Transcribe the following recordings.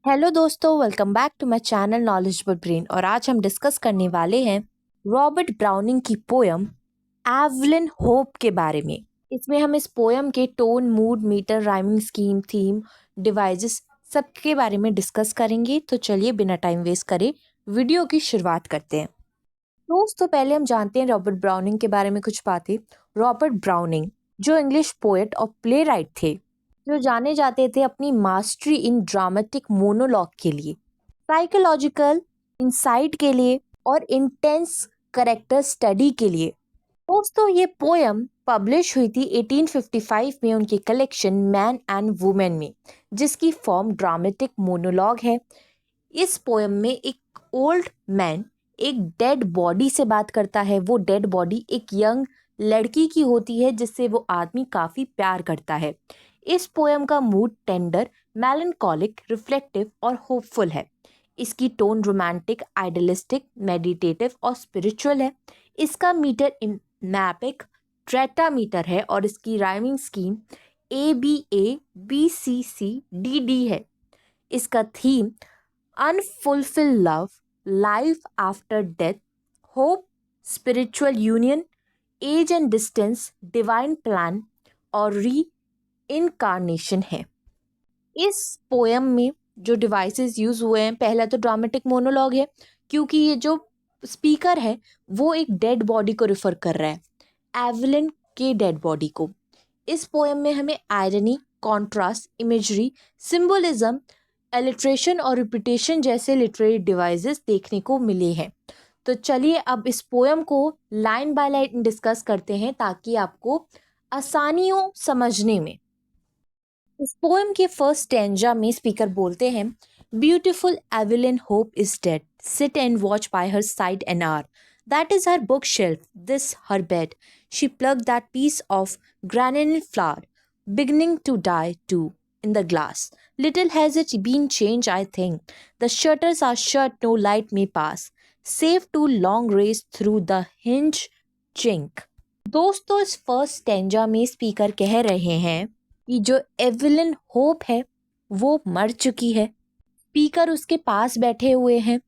Hello दोस्तों, welcome back to my channel knowledgeable brain. और आज हम डिस्कस करने वाले हैं रॉबर्ट ब्राउनिंग की पोयम एवलिन होप के बारे में। इसमें हम इस पोयम के tone, mood, meter, rhyming scheme, theme, devices सबके बारे में डिस्कस करेंगे। तो चलिए बिना टाइम वेस्ट करे वीडियो की शुरुआत करते हैं। दोस्तों, पहले हम जानते हैं रॉबर्ट ब्राउनिंग के बारे में कुछ बातें। रॉबर्ट ब्राउनिंग जो इंग्लिश पोएट और प्ले राइट थे, जो जाने जाते थे अपनी मास्टरी इन ड्रामेटिक मोनोलॉग के लिए, साइकोलॉजिकल इंसाइट के लिए और इंटेंस करेक्टर स्टडी के लिए। दोस्तों, ये पोयम पब्लिश हुई थी 1855 में उनके कलेक्शन मैन एंड वुमेन में, जिसकी फॉर्म ड्रामेटिक मोनोलॉग है। इस पोयम में एक ओल्ड मैन एक डेड बॉडी से बात करता है। वो डेड बॉडी एक यंग लड़की की होती है जिससे वो आदमी काफ़ी प्यार करता है। इस पोयम का मूड टेंडर, मेलनकॉलिक, रिफ्लेक्टिव और होपफुल है। इसकी टोन रोमांटिक, आइडलिस्टिक, मेडिटेटिव और स्पिरिचुअल है। इसका मीटर मैपिक ट्रेटामीटर है और इसकी rhyming scheme ABA BCC DD है। इसका theme unfulfilled love, life after death, hope, spiritual union, age and distance, divine plan और री इनकारनेशन है। इस पोयम में जो डिवाइसेस यूज हुए हैं, पहला तो ड्रामेटिक मोनोलॉग है, क्योंकि ये जो स्पीकर है वो एक डेड बॉडी को रिफर कर रहा है, एवलिन के डेड बॉडी को। इस पोयम में हमें irony, contrast, imagery, symbolism, alliteration और रिपीटेशन जैसे लिटरेरी डिवाइसेस देखने को मिले हैं। तो चलिए अब इस पोयम को लाइन बाय लाइन डिस्कस करते हैं ताकि आपको आसानी हो समझने में। इस पोएम के फर्स्ट स्टैंजा में स्पीकर बोलते हैं, beautiful Evelyn Hope is dead, sit and watch by her side an hour, that is her bookshelf, this her bed, she plug that piece of granite flower, beginning to die too in the glass. Little has it been changed, I think. The shutters are shut, no light may pass, save two long rays through the hinge chink. दोस्तों, इस first stanza में speaker कह रहे हैं कि जो Evelyn hope है वो मर चुकी है। स्पीकर उसके पास बैठे हुए हैं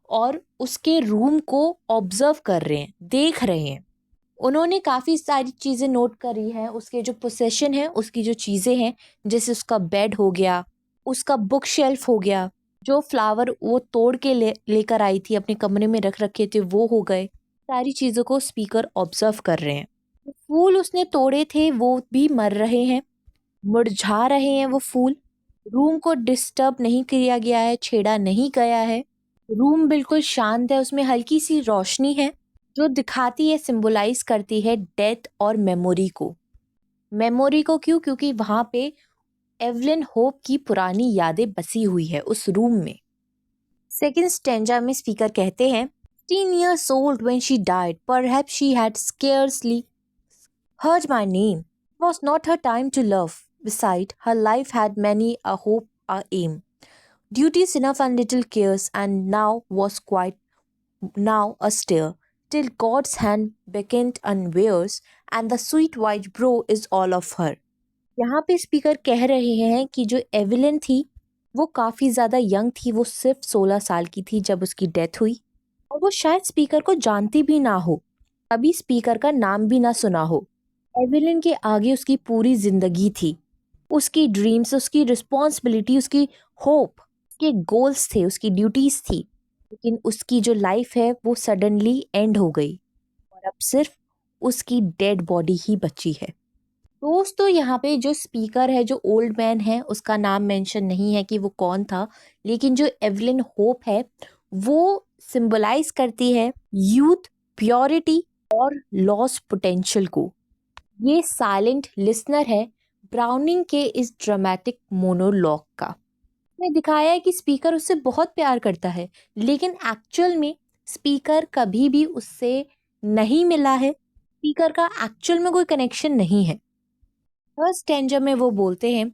और उसके रूम को ऑब्जर्व कर रहे हैं, देख रहे हैं। उन्होंने काफ़ी सारी चीज़ें नोट करी हैं, उसके जो पोसेशन है, उसकी जो चीज़ें हैं, जैसे उसका बेड हो गया, उसका बुक शेल्फ हो गया, जो फ्लावर वो तोड़ के लेकर आई थी, अपने कमरे में रख रखे थे, वो हो गए। सारी चीज़ों को स्पीकर ऑब्जर्व कर रहे हैं। फूल उसने तोड़े थे वो भी मर रहे हैं, मुरझा रहे हैं वो फूल। रूम को डिस्टर्ब नहीं किया गया है, छेड़ा नहीं गया है। रूम बिल्कुल शांत है, उसमें हल्की सी रोशनी है जो दिखाती है, सिंबलाइज करती है डेथ और मेमोरी को। मेमोरी को क्यों? क्योंकि वहाँ पे एवलिन होप की पुरानी यादें बसी हुई है उस रूम में। सेकेंड स्टेंजा में स्पीकर कहते हैं, 16 years old when she died, perhaps she had scarcely heard my name. It was not her time to love. Beside, her life had many a hope, a aim. Duties enough and little cares, and now was quite now astir, till God's hand beckoned unawares, and the sweet white brow is all of her. यहाँ पे speaker कह रहे हैं कि जो Evelyn थी वो काफ़ी ज़्यादा यंग थी। वो सिर्फ 16 साल की थी जब उसकी डेथ हुई, और वो शायद स्पीकर को जानती भी ना हो, कभी स्पीकर का नाम भी ना सुना हो। एविलिन के आगे उसकी पूरी जिंदगी थी, उसकी ड्रीम्स, उसकी रिस्पॉन्सिबिलिटी, उसकी होप, उसके गोल्स थे, उसकी ड्यूटीज थी। लेकिन उसकी जो लाइफ है वो सडनली एंड हो गई और अब सिर्फ उसकी डेड बॉडी ही बची है। दोस्तों, यहाँ पे जो स्पीकर है, जो ओल्ड मैन है, उसका नाम मेंशन नहीं है कि वो कौन था, लेकिन जो एवलिन होप है वो सिंबलाइज करती है यूथ, प्योरिटी और लॉस पोटेंशियल को। ये साइलेंट लिसनर है ब्राउनिंग के इस ड्रामेटिक मोनोलॉग का। ने दिखाया है कि स्पीकर उससे बहुत प्यार करता है, लेकिन एक्चुअल में स्पीकर कभी भी उससे नहीं मिला है। स्पीकर का एक्चुअल में कोई कनेक्शन नहीं है। फर्स्ट स्टैंजा में वो बोलते हैं,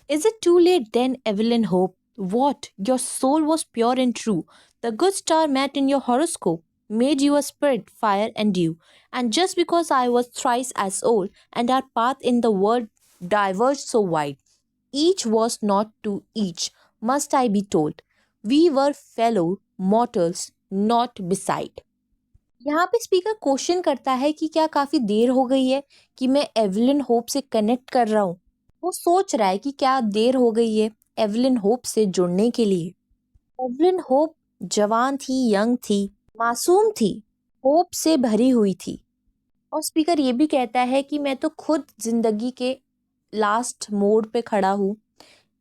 is it too late then Evelyn Hope, what your soul was pure and true, the good star met in your horoscope, made you a spirit, fire and dew, and just because I was thrice as old, and our path in the world diverged so wide, each was not to each must I be told. We were fellow mortals, not beside. यहाँ पे speaker question करता है कि क्या काफ़ी देर हो गई है कि मैं एवलिन होप से कनेक्ट कर रहा हूँ। वो सोच रहा है कि क्या देर हो गई है एवलिन होप से जुड़ने के लिए। एवलिन होप जवान थी, यंग थी, मासूम थी, होप से भरी हुई थी। और स्पीकर ये भी कहता है कि मैं तो खुद जिंदगी के लास्ट मोड पे खड़ा हूँ,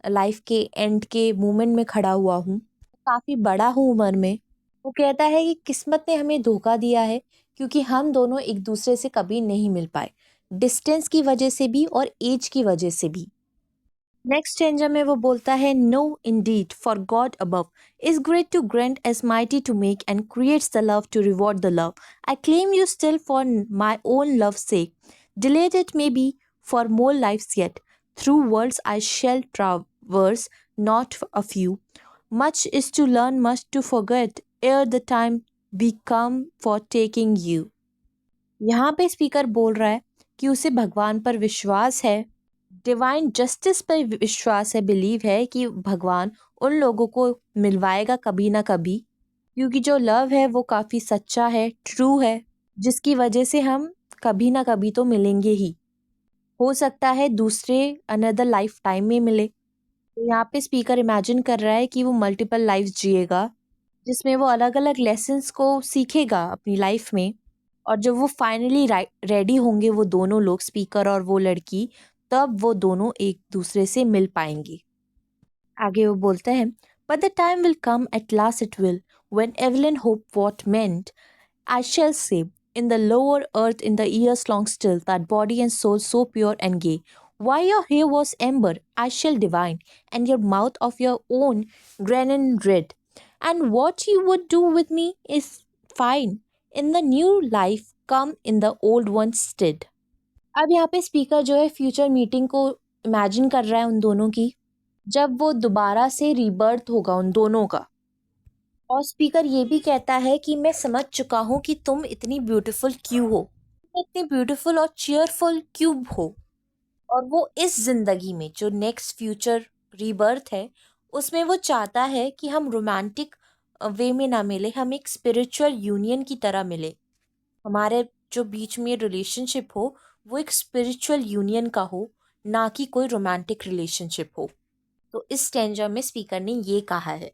लाइफ के एंड के मोमेंट में खड़ा हुआ हूँ, काफ़ी बड़ा हूँ उम्र में। वो कहता है कि किस्मत ने हमें धोखा दिया है क्योंकि हम दोनों एक दूसरे से कभी नहीं मिल पाए, डिस्टेंस की वजह से भी और एज की वजह से भी। नेक्स्ट स्टेंजा में वो बोलता है, no indeed for God above is great to grand as mighty to make and creates the love to reward the love. I claim you still for my own love sake, delayed it may be for more lives yet, through worlds I shall traverse not a few, much is to learn, much to forget, ere the time be come for taking you। यहाँ पे speaker बोल रहा है कि उसे भगवान पर विश्वास है, डिवाइन जस्टिस पर विश्वास है, बिलीव है कि भगवान उन लोगों को मिलवाएगा कभी ना कभी, क्योंकि जो लव है वो काफ़ी सच्चा है, ट्रू है, जिसकी वजह से हम कभी ना कभी तो मिलेंगे ही। हो सकता है दूसरे अनदर लाइफ टाइम में मिले। तो यहाँ पे स्पीकर इमेजिन कर रहा है कि वो मल्टीपल लाइफ जिएगा, जिसमें वो अलग अलग लेसन्स को सीखेगा अपनी लाइफ में। और जब वो फाइनली रेडी होंगे वो दोनों लोग, स्पीकर और वो लड़की, तब वो दोनों एक दूसरे से मिल पाएंगे। आगे वो बोलते हैं, but the time will come at last it will, when Evelyn hope what meant I shall say, in the lower earth in the years long still, that body and soul so pure and gay. Why your hair was ember, I shall divine, and your mouth of your own granite red. And what you would do with me is fine. In the new life, come in the old one stead. अब यहाँ पे speaker जो है future meeting को imagine कर रहा है उन दोनों की, जब वो दोबारा से रीबर्थ होगा उन दोनों का। और स्पीकर ये भी कहता है कि मैं समझ चुका हूँ कि तुम इतनी ब्यूटीफुल क्यों हो, तुम इतनी ब्यूटीफुल और चीयरफुल क्यों हो। और वो इस जिंदगी में जो नेक्स्ट फ्यूचर रीबर्थ है उसमें वो चाहता है कि हम रोमांटिक वे में ना मिले, हम एक स्पिरिचुअल यूनियन की तरह मिले। हमारे जो बीच में रिलेशनशिप हो वो एक स्पिरिचुअल यूनियन का हो, ना कि कोई रोमांटिक रिलेशनशिप हो। तो इस स्टैंजा में स्पीकर ने ये कहा है।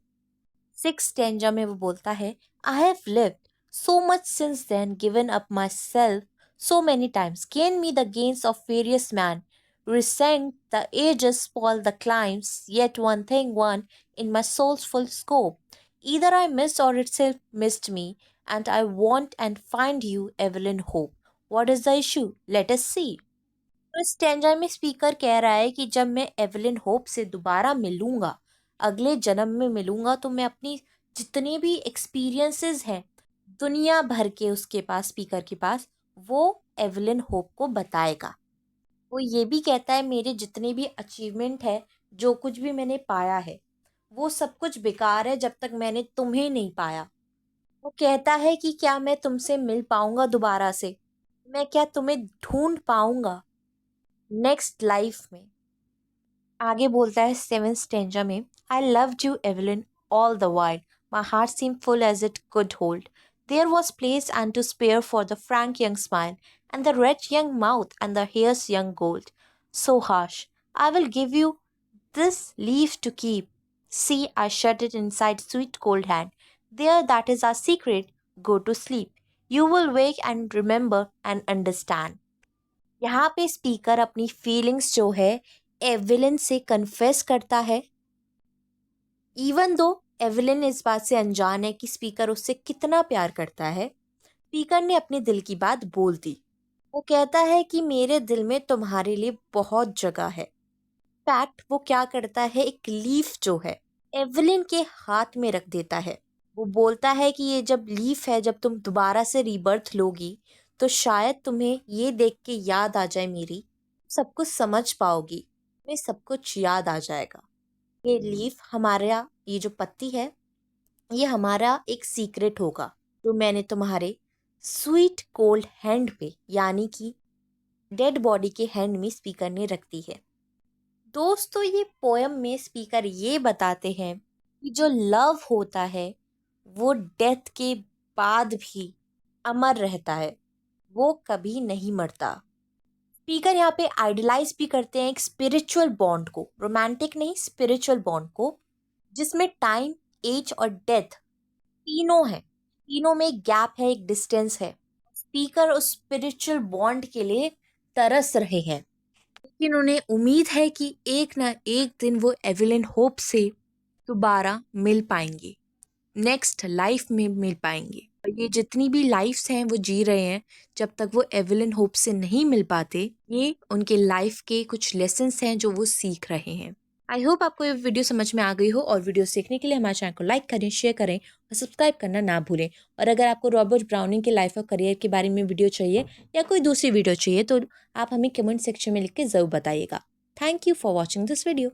सिक्स स्टैंजा में वो बोलता है, I have lived so much since then, given up myself so many times, gain me the gains of various man, resent the ages, spoil the climbs, yet one thing won in my soul's full scope. Either I missed or itself missed me, and I want and find you, Evelyn Hope. What is the issue? Let us see. तो इस stanza में speaker कह रहा है कि जब मैं Evelyn hope से दोबारा मिलूंगा, अगले जन्म में मिलूंगा, तो मैं अपनी जितने भी एक्सपीरियंसेस हैं दुनिया भर के उसके पास, स्पीकर के पास, वो एवलिन होप को बताएगा। वो ये भी कहता है मेरे जितने भी अचीवमेंट है, जो कुछ भी मैंने पाया है, वो सब कुछ बेकार है जब तक मैंने तुम्हें नहीं पाया। वो कहता है कि क्या मैं तुमसे मिल पाऊंगा दोबारा से, मैं क्या तुम्हें ढूंढ पाऊंगा नेक्स्ट लाइफ में। आगे बोलता है सेवन स्टेंजा में, I loved you Evelyn all the while, my heart seem full as it could hold, there was place and to spare for the frank young smile and the red young mouth and the hair's young gold. So harsh, I will give you this leaf to keep. See, I shut it inside sweet cold hand. There, that is our secret. Go to sleep. You will wake and remember and understand. यहाँ पे speaker अपनी feelings जो है Evelyn से confess करता है, even though Evelyn इस बात से अनजान है कि स्पीकर उससे कितना प्यार करता है। स्पीकर ने अपने दिल की बात बोल दी। वो कहता है कि मेरे दिल में तुम्हारे लिए बहुत जगह है। फैक्ट वो क्या करता है, एक लीफ जो है एवलिन के हाथ में रख देता है। वो बोलता है कि ये जब लीफ है, जब तुम दोबारा से रीबर्थ लोगी तो शायद तुम्हें ये देख के याद आ जाए मेरी, सब कुछ समझ पाओगी, तुम्हें सब कुछ याद आ जाएगा। ये लीफ हमारा, ये जो पत्ती है, ये हमारा एक सीक्रेट होगा जो मैंने तुम्हारे स्वीट कोल्ड हैंड पे, यानी कि डेड बॉडी के हैंड में स्पीकर ने रख दी है। दोस्तों, ये पोयम में स्पीकर ये बताते हैं कि जो लव होता है वो डेथ के बाद भी अमर रहता है, वो कभी नहीं मरता। स्पीकर यहाँ पे आइडलाइज भी करते हैं एक स्पिरिचुअल बॉन्ड को, रोमांटिक नहीं, स्पिरिचुअल बॉन्ड को, जिसमें टाइम, एज और डेथ तीनों है, तीनों में एक गैप है, एक डिस्टेंस है। स्पीकर उस स्पिरिचुअल बॉन्ड के लिए तरस रहे हैं, लेकिन उन्हें उम्मीद है कि एक ना एक दिन वो एविलिन होप से दोबारा मिल पाएंगे, नेक्स्ट लाइफ में मिल पाएंगे। और ये जितनी भी लाइफ्स हैं वो जी रहे हैं, जब तक वो एविलिन होप से नहीं मिल पाते, ये उनके लाइफ के कुछ लेसन्स हैं जो वो सीख रहे हैं। आई होप आपको ये वीडियो समझ में आ गई हो, और वीडियो सीखने के लिए हमारे चैनल को लाइक करें, शेयर करें और सब्सक्राइब करना ना भूलें। और अगर आपको रॉबर्ट ब्राउनिंग के लाइफ और करियर के बारे में वीडियो चाहिए या कोई दूसरी वीडियो चाहिए तो आप हमें कमेंट सेक्शन में लिख के ज़रूर बताइएगा। Thank you for watching this video.